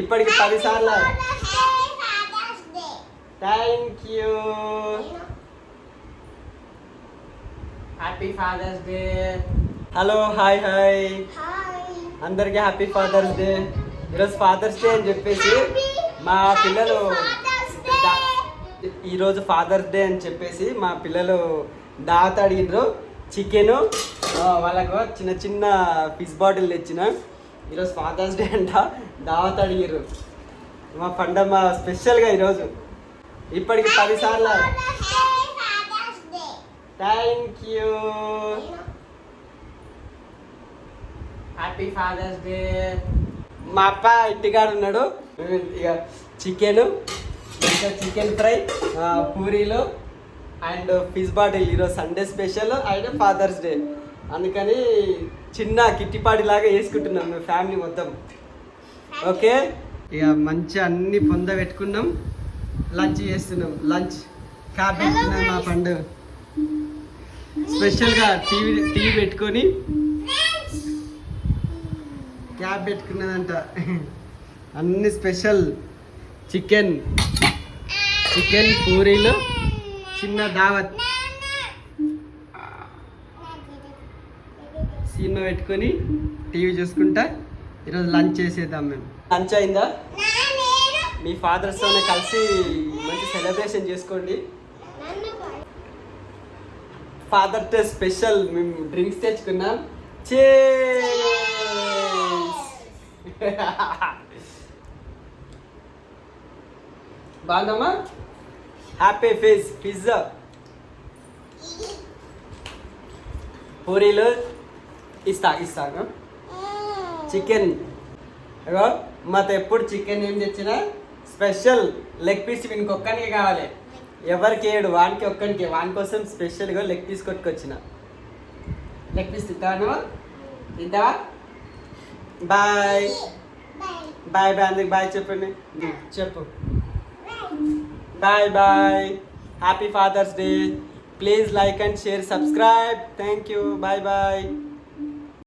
ఇప్పటికి 10 సార్లు. Thank you. Happy father's day. Hello hi hi అందరికి హ్యాపీ ఫాదర్స్ డే. ఈరోజు ఫాదర్స్ డే అని చెప్పేసి మా పిల్లలు ఈరోజు ఫాదర్స్ డే అని చెప్పేసి మా పిల్లలు దావత్ అడిగినారు. చికెను వాళ్ళకు చిన్న చిన్న ఫిష్ బాటిల్ తెచ్చిన. ఈరోజు ఫాదర్స్ డే అంట, దావత్ అడిగారు. మా పండమ్మ స్పెషల్గా ఈరోజు ఇప్పటికి 10 సార్లు. Thank you. Happy father's day. మా అప్ప ఇంటికాడ ఉన్నాడు. ఇక చికెను, ఇంకా చికెన్ ఫ్రై, పూరీలు అండ్ ఫిష్ బాటిల్. ఈరోజు Sunday special and father's day అందుకని చిన్న కిట్టిపాటి లాగా వేసుకుంటున్నాం మేము ఫ్యామిలీ మొత్తం. ఓకే, ఇక మంచి అన్ని పొంద పెట్టుకున్నాం. లంచ్ చేస్తున్నాం. లంచ్ క్యాబ్ పెట్టుకున్నాం. మా పండుగ స్పెషల్గా టీవీ పెట్టుకొని క్యాబ్ పెట్టుకున్నదంట. అన్ని స్పెషల్ చికెన్ పూరీలు, చిన్న దావత్ సినిమా పెట్టుకొని టీవీ చూసుకుంటా ఈరోజు లంచ్ చేసేద్దాం మేము. లంచ్ అయిందా? మీ ఫాదర్స్తోనే కలిసి మంచి సెలబ్రేషన్ చేసుకోండి. ఫాదర్ డే స్పెషల్ మేము డ్రింక్స్ తెచ్చుకున్నాం. బాగుందమ్మా? Happy face. పిజ్జా, పూరీలు ఇస్తాను. చికెన్ అగో మాతో ఎప్పుడు చికెన్ ఏం తెచ్చినా స్పెషల్ లెగ్ పీస్ ఇంకొక్కనికి కావాలి. ఎవరికి ఏడు వానికి ఒక్కనికి. వాని కోసం స్పెషల్గా లెగ్ పీస్ కొట్టుకొచ్చిన. లెగ్ పీస్ తింటాను. తింటావా? Bye bye bye. అందుకు బాయ్ చెప్పండి. చెప్పు bye bye. Happy father's day. Please like and share, subscribe. Thank you. Bye bye.